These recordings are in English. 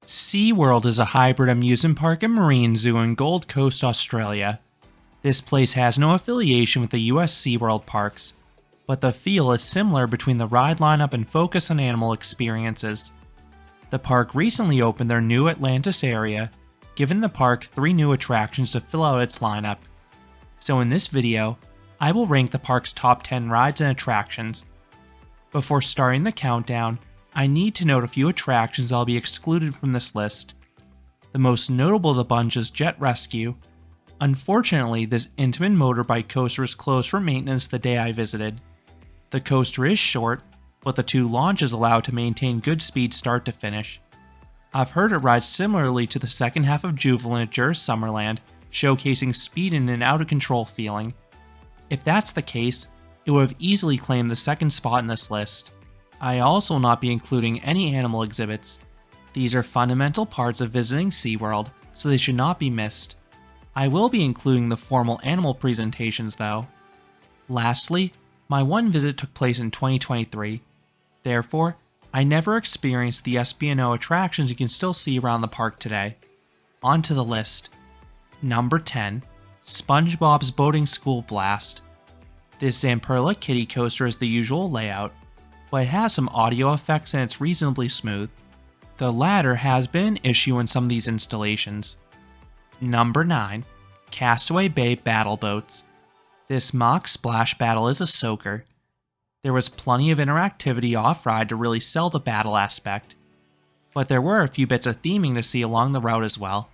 SeaWorld is a hybrid amusement park and marine zoo in Gold Coast, Australia. This place has no affiliation with the US SeaWorld parks, but the feel is similar between the ride lineup and focus on animal experiences. The park recently opened their new Atlantis area, giving the park 3 new attractions to fill out its lineup. So in this video, I will rank the park's top 10 rides and attractions. Before starting the countdown, I need to note a few attractions that will be excluded from this list. The most notable of the bunch is Jet Rescue. Unfortunately, this intimate motorbike coaster is closed for maintenance the day I visited. The coaster is short, but the 2 launches allow it to maintain good speed start to finish. I've heard it rides similarly to the second half of Juvenile at Jur's Summerland, showcasing speed and an out-of-control feeling. If that's the case, it would have easily claimed the second spot in this list. I also will not be including any animal exhibits. These are fundamental parts of visiting SeaWorld, so they should not be missed. I will be including the formal animal presentations though. Lastly, my one visit took place in 2023. Therefore, I never experienced the SB&O attractions you can still see around the park today. On to the list. Number 10. SpongeBob's Boating School Blast. This Zamperla kiddie coaster is the usual layout, but it has some audio effects and it's reasonably smooth. The latter has been an issue in some of these installations. Number 9. Castaway Bay Battle Boats. This mock splash battle is a soaker. There was plenty of interactivity off-ride to really sell the battle aspect, but there were a few bits of theming to see along the route as well.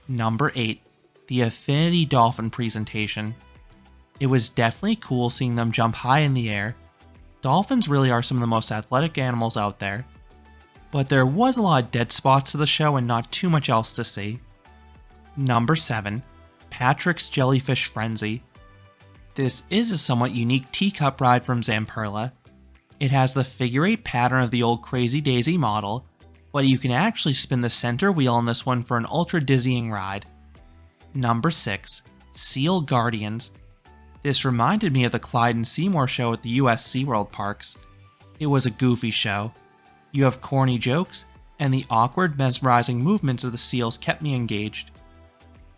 Number 8. The Affinity Dolphin presentation. It was definitely cool seeing them jump high in the air. Dolphins really are some of the most athletic animals out there, but there was a lot of dead spots to the show and not too much else to see. Number 7. Patrick's Jellyfish Frenzy. This is a somewhat unique teacup ride from Zamperla. It has the figure 8 pattern of the old Crazy Daisy model, but you can actually spin the center wheel on this one for an ultra dizzying ride. Number 6. Seal Guardians. This reminded me of the Clyde and Seymour show at the US SeaWorld parks. It was a goofy show. You have corny jokes, and the awkward, mesmerizing movements of the seals kept me engaged.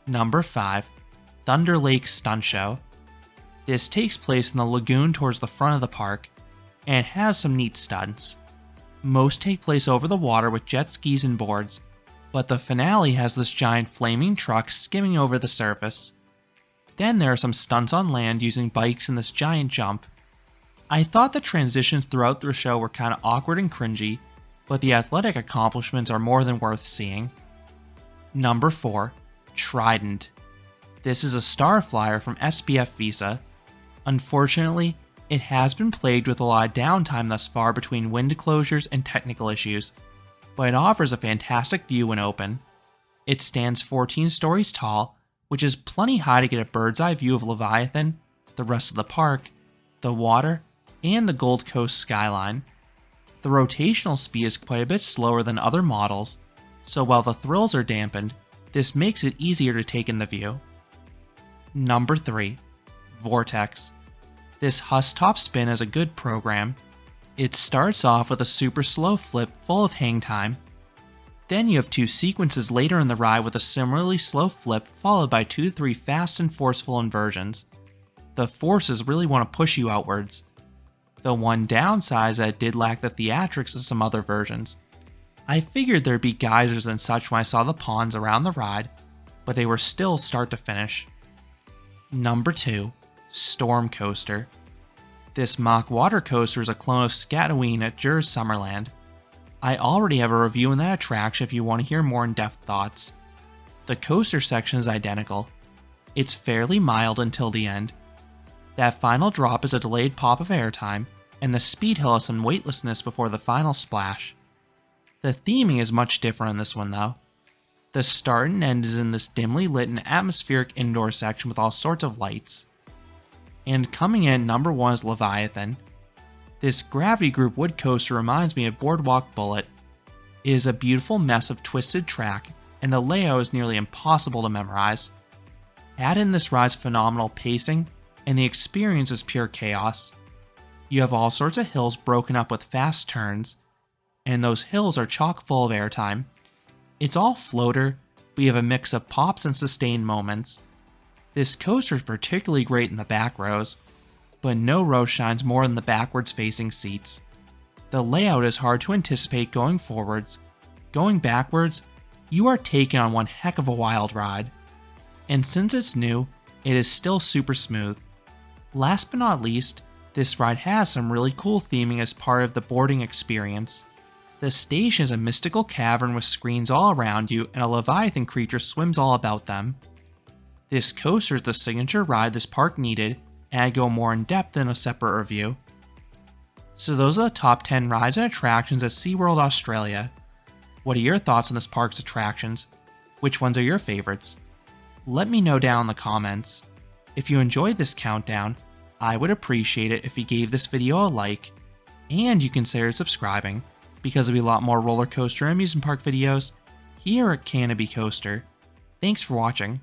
Number 5. Thunder Lake Stunt Show. This takes place in the lagoon towards the front of the park, and it has some neat stunts. Most take place over the water with jet skis and boards, but the finale has this giant flaming truck skimming over the surface. Then there are some stunts on land using bikes in this giant jump. I thought the transitions throughout the show were kinda awkward and cringy, but the athletic accomplishments are more than worth seeing. Number 4. Trident. This is a star flyer from SBF Visa. Unfortunately, it has been plagued with a lot of downtime thus far between wind closures and technical issues, but it offers a fantastic view when open. It stands 14 stories tall, which is plenty high to get a bird's eye view of Leviathan, the rest of the park, the water, and the Gold Coast skyline. The rotational speed is quite a bit slower than other models, so while the thrills are dampened, this makes it easier to take in the view. Number 3. Vortex. This Hus-top spin is a good program. It starts off with a super slow flip full of hang time. Then you have 2 sequences later in the ride with a similarly slow flip followed by 2 to 3 fast and forceful inversions. The forces really want to push you outwards. The one downside is that it did lack the theatrics of some other versions. I figured there'd be geysers and such when I saw the ponds around the ride, but they were still start to finish. Number 2. Storm Coaster. This mock water coaster is a clone of Scataween at Jur's Summerland. I already have a review on that attraction if you want to hear more in-depth thoughts. The coaster section is identical. It's fairly mild until the end. That final drop is a delayed pop of airtime, and the speed hill has some weightlessness before the final splash. The theming is much different in this one though. The start and end is in this dimly lit and atmospheric indoor section with all sorts of lights. And coming in number 1 is Leviathan. This Gravity Group wood coaster reminds me of Boardwalk Bullet. It is a beautiful mess of twisted track, and the layout is nearly impossible to memorize. Add in this ride's phenomenal pacing, and the experience is pure chaos. You have all sorts of hills broken up with fast turns, and those hills are chock full of airtime, It's all floater, but you have a mix of pops and sustained moments. This coaster is particularly great in the back rows, but no row shines more than the backwards facing seats. The layout is hard to anticipate going forwards. Going backwards, you are taking on one heck of a wild ride. And since it's new, it is still super smooth. Last but not least, this ride has some really cool theming as part of the boarding experience. The station is a mystical cavern with screens all around you, and a Leviathan creature swims all about them. This coaster is the signature ride this park needed, and I go more in depth in a separate review. So those are the top 10 rides and attractions at SeaWorld Australia. What are your thoughts on this park's attractions? Which ones are your favorites? Let me know down in the comments. If you enjoyed this countdown, I would appreciate it if you gave this video a like, and you consider subscribing, because there'll be a lot more roller coaster and amusement park videos here at Canopy Coaster. Thanks for watching.